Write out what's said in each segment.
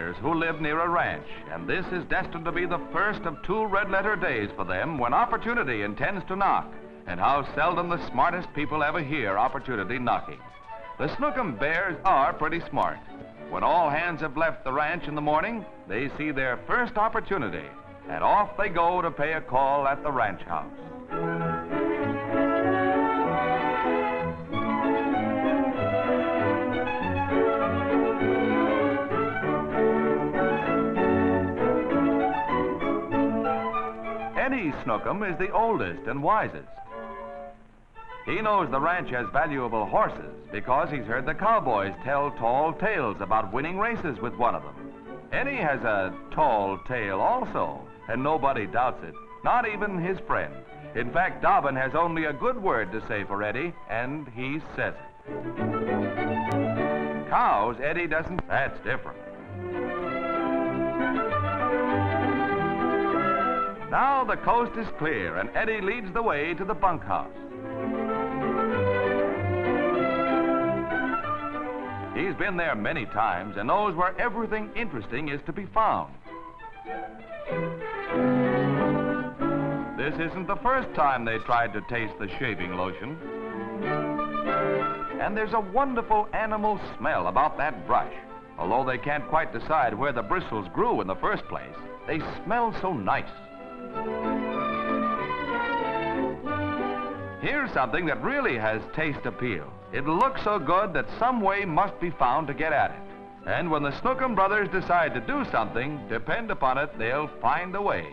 Bears who live near a ranch, and this is destined to be the first of 2 red-letter days for them when opportunity intends to knock, and how seldom the smartest people ever hear opportunity knocking. The Snookum Bears are pretty smart. When all hands have left the ranch in the morning, they see their first opportunity, and off they go to pay a call at the ranch house. Eddie Snookum is the oldest and wisest. He knows the ranch has valuable horses because he's heard the cowboys tell tall tales about winning races with one of them. Eddie has a tall tale also, and nobody doubts it, not even his friend. In fact, Dobbin has only a good word to say for Eddie, and he says it. Cows, Eddie doesn't. That's different. Now the coast is clear, and Eddie leads the way to the bunkhouse. He's been there many times and knows where everything interesting is to be found. This isn't the first time they tried to taste the shaving lotion. And there's a wonderful animal smell about that brush. Although they can't quite decide where the bristles grew in the first place, they smell so nice. Here's something that really has taste appeal. It looks so good that some way must be found to get at it. And when the Snookum brothers decide to do something, depend upon it, they'll find a way.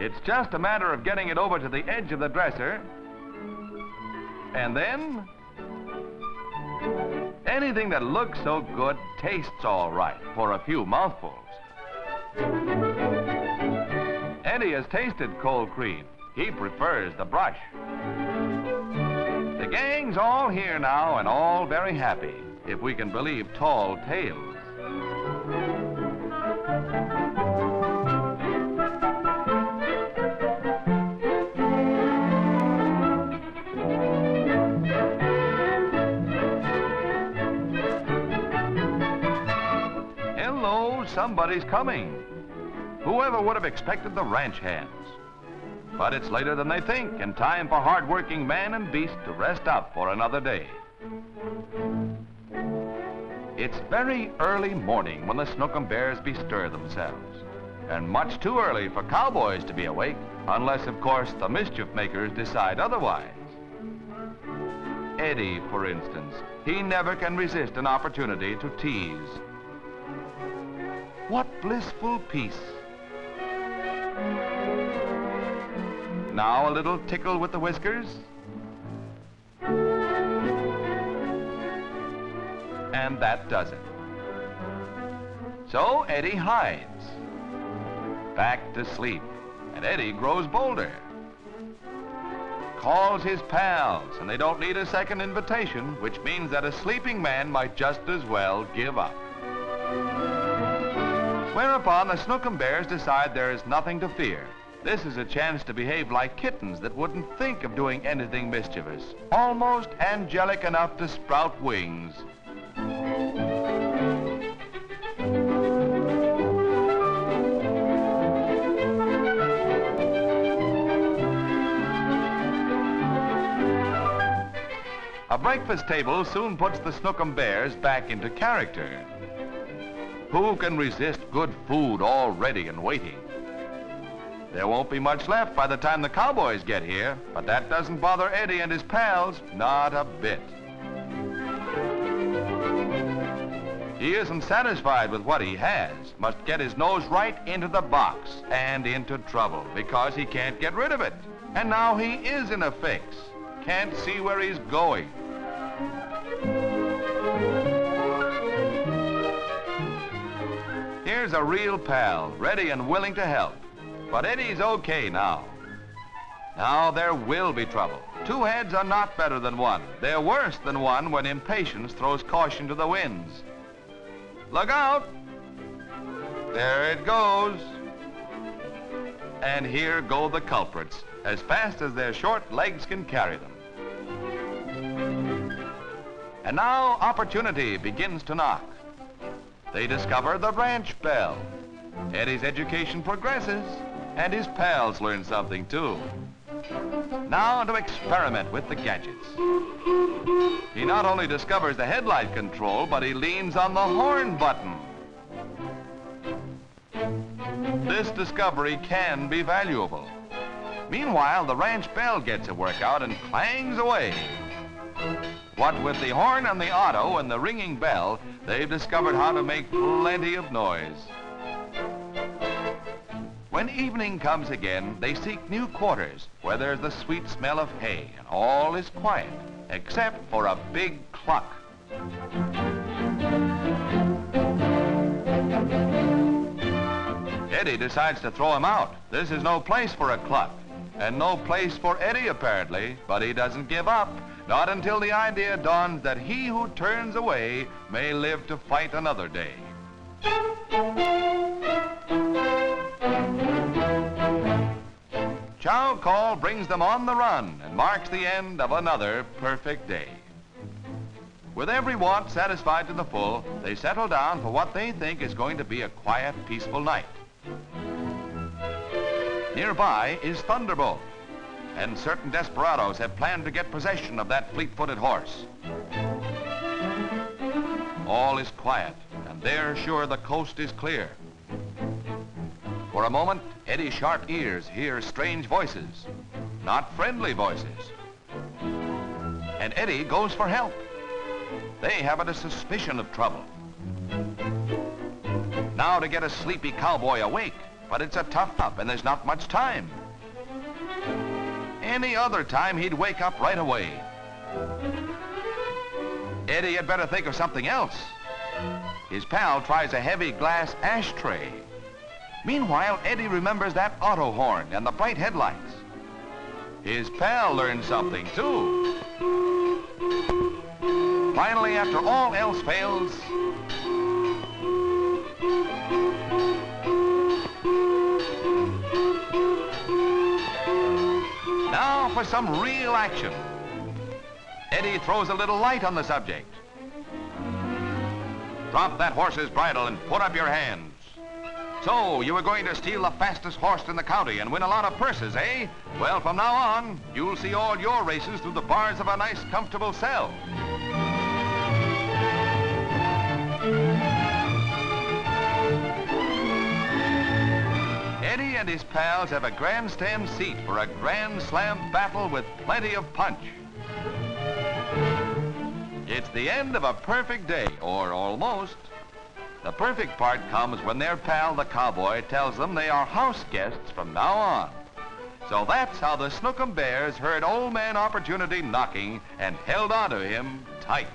It's just a matter of getting it over to the edge of the dresser, and then anything that looks so good tastes all right for a few mouthfuls. Eddie has tasted cold cream. He prefers the brush. The gang's all here now and all very happy, if we can believe tall tales. Hello, somebody's coming. Whoever would have expected the ranch hands? But it's later than they think, and time for hard-working man and beast to rest up for another day. It's very early morning when the Snookum Bears bestir themselves, and much too early for cowboys to be awake, unless, of course, the mischief makers decide otherwise. Eddie, for instance, he never can resist an opportunity to tease. What blissful peace! Now a little tickle with the whiskers. And that does it. So Eddie hides. Back to sleep. And Eddie grows bolder. Calls his pals, and they don't need a second invitation, which means that a sleeping man might just as well give up. Whereupon the Snookum Bears decide there is nothing to fear. This is a chance to behave like kittens that wouldn't think of doing anything mischievous. Almost angelic enough to sprout wings. A breakfast table soon puts the Snookum Bears back into character. Who can resist good food all ready and waiting? There won't be much left by the time the cowboys get here, but that doesn't bother Eddie and his pals, not a bit. He isn't satisfied with what he has, must get his nose right into the box and into trouble because he can't get rid of it. And now he is in a fix, can't see where he's going. Here's a real pal, ready and willing to help. But Eddie's okay now. Now there will be trouble. 2 heads are not better than one. They're worse than one when impatience throws caution to the winds. Look out! There it goes. And here go the culprits, as fast as their short legs can carry them. And now opportunity begins to knock. They discover the ranch bell. Eddie's education progresses, and his pals learn something too. Now to experiment with the gadgets. He not only discovers the headlight control, but he leans on the horn button. This discovery can be valuable. Meanwhile, the ranch bell gets a workout and clangs away. What with the horn and the auto and the ringing bell, they've discovered how to make plenty of noise. When evening comes again, they seek new quarters where there's the sweet smell of hay and all is quiet, except for a big cluck. Eddie decides to throw him out. This is no place for a cluck, and no place for Eddie apparently, but he doesn't give up. Not until the idea dawns that he who turns away may live to fight another day. Chow call brings them on the run and marks the end of another perfect day. With every want satisfied to the full, they settle down for what they think is going to be a quiet, peaceful night. Nearby is Thunderbolt, and certain desperados have planned to get possession of that fleet-footed horse. All is quiet, and they're sure the coast is clear. For a moment, Eddie's sharp ears hear strange voices, not friendly voices. And Eddie goes for help. They haven't a suspicion of trouble. Now to get a sleepy cowboy awake, but it's a tough up and there's not much time. Any other time, he'd wake up right away. Eddie had better think of something else. His pal tries a heavy glass ashtray. Meanwhile, Eddie remembers that auto horn and the bright headlights. His pal learns something, too. Finally, after all else fails, now for some real action. Eddie throws a little light on the subject. Drop that horse's bridle and put up your hands. So, you were going to steal the fastest horse in the county and win a lot of purses, eh? Well, from now on, you'll see all your races through the bars of a nice, comfortable cell. Eddie and his pals have a grandstand seat for a grand slam battle with plenty of punch. It's the end of a perfect day, or almost. The perfect part comes when their pal, the cowboy, tells them they are house guests from now on. So that's how the Snookum Bears heard Old Man Opportunity knocking and held on to him tight.